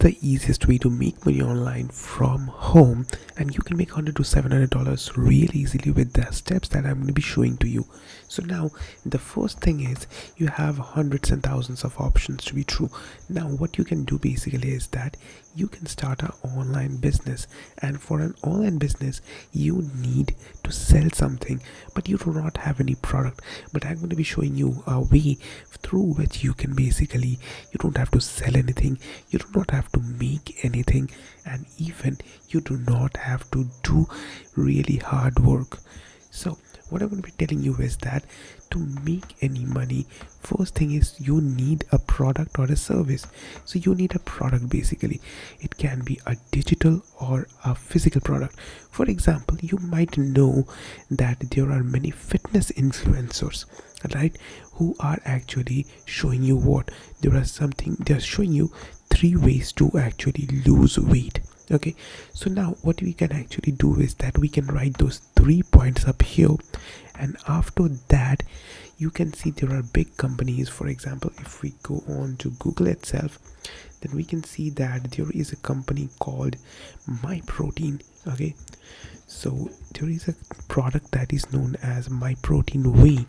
the easiest way to make money online from home, and you can make $100 to $700 really easily with the steps that I'm going to be showing to you. So now the first thing is you have hundreds and thousands of options to be true. Now what you can do basically is that you can start an online business, and for an online business you need to sell something, but you do not have any product. But I'm going to be showing you a way through which you can basically, you don't have to sell anything, you do not have to make anything, and even you do not have to do really hard work. So what I'm going to be telling you is that to make any money, first thing is you need a product or a service. So you need a product basically. It can be a digital or a physical product. For example, you might know that there are many fitness influencers, right, who are actually showing you what they're showing you 3 ways to actually lose weight. Okay, so now what we can actually do is that we can write those 3 points up here, and after that you can see there are big companies. For example, if we go on to Google itself, then we can see that there is a company called MyProtein. Okay, so there is a product that is known as MyProtein Whey.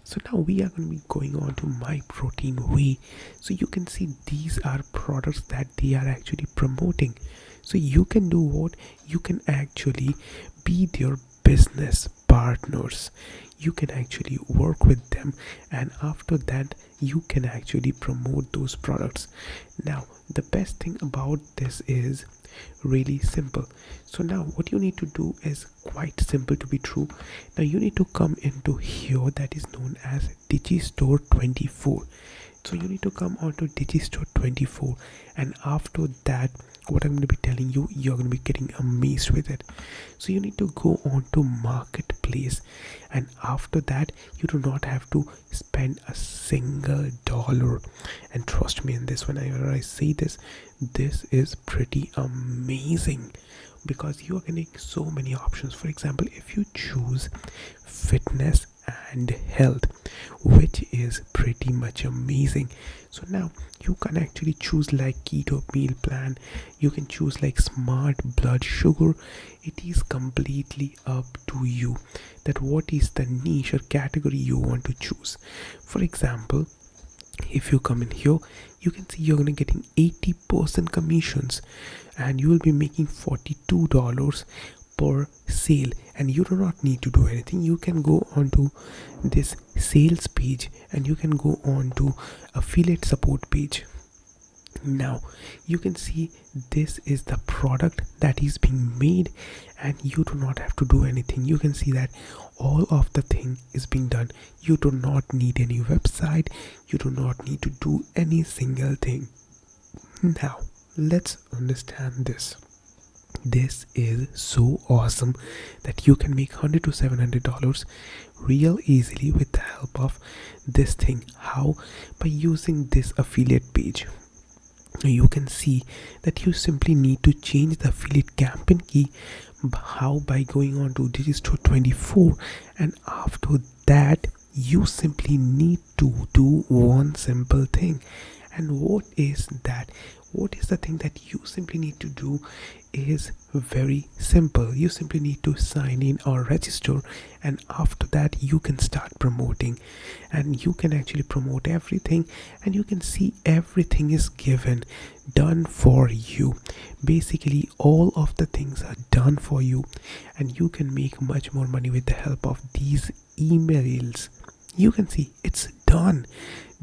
So now we are going to be going on to MyProtein Whey. So you can see these are products that they are actually promoting. So you can do what? You can actually be their business partners. You can actually work with them, and after that you can actually promote those products. Now the best thing about this is really simple. So now what you need to do is quite simple to be true. Now you need to come into here that is known as Digistore 24. So you need to come onto Digistore 24, and after that what I'm going to be telling you, you're going to be getting amazed with it. So you need to go on to Marketplace, and after that you do not have to spend a single dollar. And trust me in this, whenever I say this, this is pretty amazing, because you are getting so many options. For example, if you choose fitness and health, which is pretty much amazing, so now you can actually choose like keto meal plan, you can choose like smart blood sugar. It is completely up to you that what is the niche or category you want to choose. For example, if you come in here, you can see you're gonna getting 80% commissions, and you will be making $42 per sale, and you do not need to do anything. You can go onto this sales page, and you can go on to affiliate support page. Now you can see this is the product that is being made, and you do not have to do anything. You can see that all of the thing is being done. You do not need any website, you do not need to do any single thing. Now let's understand this. This is so awesome that you can make $100 to $700 real easily with the help of this thing. How? By using this affiliate page. You can see that you simply need to change the affiliate campaign key. How? By going on to Digistore 24, and after that you simply need to do one simple thing. And what is that? What is the thing that you simply need to do is very simple. You simply need to sign in or register, and after that you can start promoting, and you can actually promote everything, and you can see everything is given, done for you. Basically all of the things are done for you, and you can make much more money with the help of these emails. You can see it's done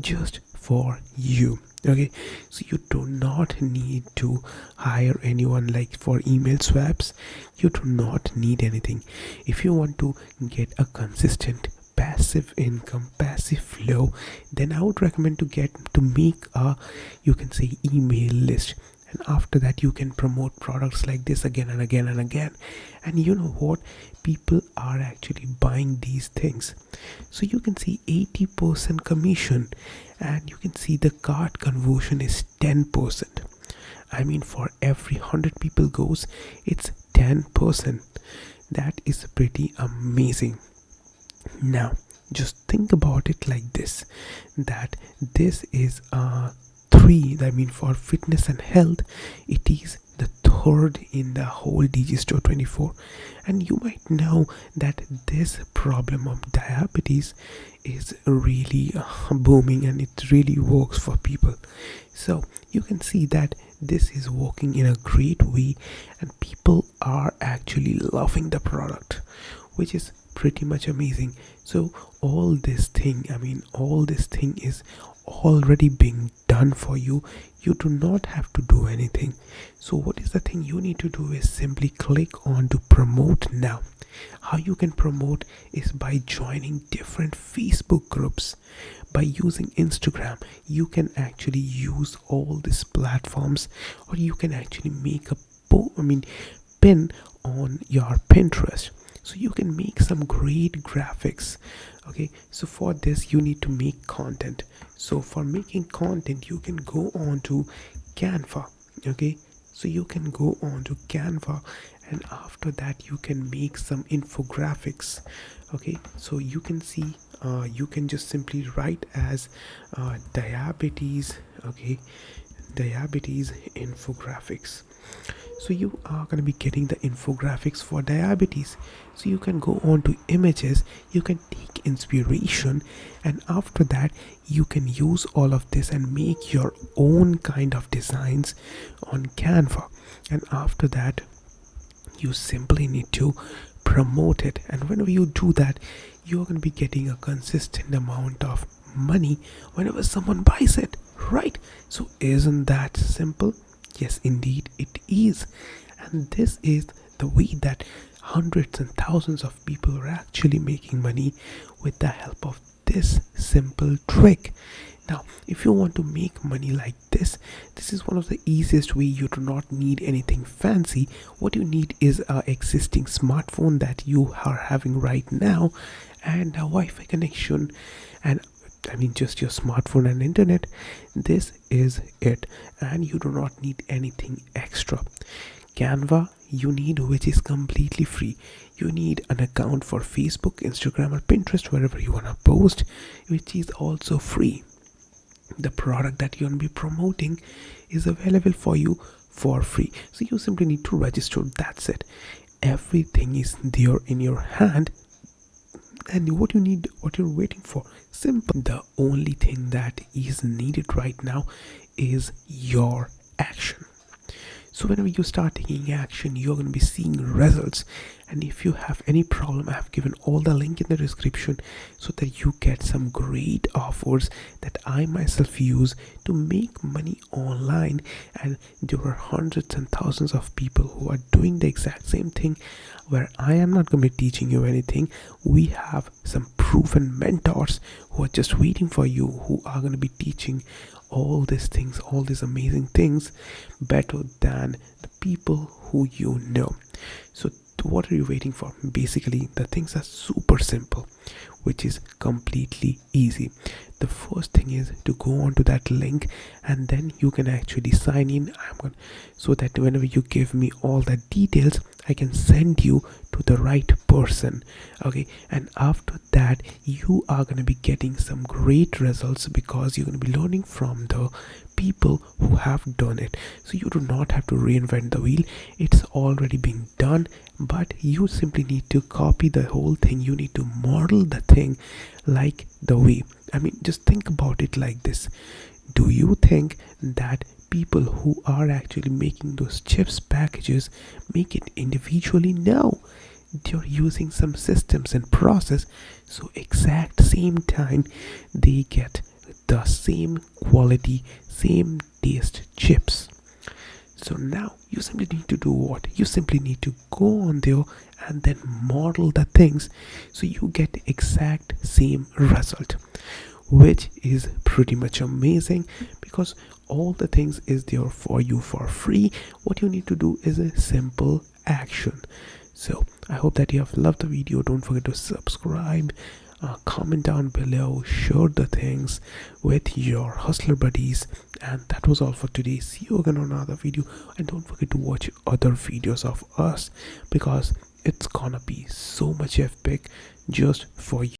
just for you. Okay, so you do not need to hire anyone like for email swaps. You do not need anything. If you want to get a consistent passive income, passive flow, then I would recommend to make a, you can say, email list, and after that you can promote products like this again and again and again. And you know what, people are actually buying these things. So you can see 80% commission, and you can see the cart conversion is 10%. I mean, for every 100 people goes, it's 10%. That is pretty amazing. Now just think about it like this, that this is a three, I mean for fitness and health, it is the third in the whole Digistore 24. And you might know that this problem of diabetes is really booming, and it really works for people. So you can see that this is working in a great way, and people are actually loving the product, which is pretty much amazing. So all this thing, all this thing is already being done for you. You do not have to do anything. So what is the thing you need to do is simply click on to promote now. How you can promote is by joining different Facebook groups. By using Instagram, you can actually use all these platforms, or you can actually make a pin on your Pinterest. So you can make some great graphics. Okay, so for this you need to make content. So for making content, you can go on to Canva. Okay, so you can go on to Canva, and after that you can make some infographics. Okay, so you can see you can just simply write as diabetes. Okay, diabetes infographics. So you are going to be getting the infographics for diabetes. So you can go on to images, you can take inspiration, and after that you can use all of this and make your own kind of designs on Canva. And after that you simply need to promote it, and whenever you do that, you're going to be getting a consistent amount of money whenever someone buys it, right? So isn't that simple? Yes, indeed it is. And this is the way that hundreds and thousands of people are actually making money with the help of this simple trick. Now, if you want to make money like this is one of the easiest way. You do not need anything fancy. What you need is a existing smartphone that you are having right now, and a Wi-Fi connection, and just your smartphone and internet. This is it, and you do not need anything extra. Canva you need, which is completely free. You need an account for Facebook, Instagram, or Pinterest, wherever you want to post, which is also free. The product that you're going to be promoting is available for you for free. So you simply need to register. That's it. Everything is there in your hand, and what you're waiting for, simple. The only thing that is needed right now is your action. So whenever you start taking action, you're going to be seeing results. And if you have any problem, I have given all the link in the description so that you get some great offers that I myself use to make money online. And there are hundreds and thousands of people who are doing the exact same thing, where I am not going to be teaching you anything. We have some proven mentors who are just waiting for you, who are going to be teaching all these things, all these amazing things, better than the people who you know. So what are you waiting for? Basically, the things are super simple, which is completely easy. The first thing is to go onto that link, and then you can actually sign in. So that whenever you give me all the details, I can send you to the right person. Okay, and after that you are going to be getting some great results, because you're going to be learning from the people who have done it. So you do not have to reinvent the wheel. It's already been done, but you simply need to copy the whole thing. You need to model the thing like the way. Just think about it like this. Do you think that people who are actually making those chips packages make it individually? No, they're using some systems and process, so exact same time they get the same quality, same taste chips. So now you simply need to do what? You simply need to go on there and then model the things, so you get exact same result, which is pretty much amazing, because all the things is there for you for free. What you need to do is a simple action. So I hope that you have loved the video. Don't forget to subscribe, comment down below, share the things with your hustler buddies. And that was all for today. See you again on another video, and don't forget to watch other videos of us, because it's gonna be so much epic just for you.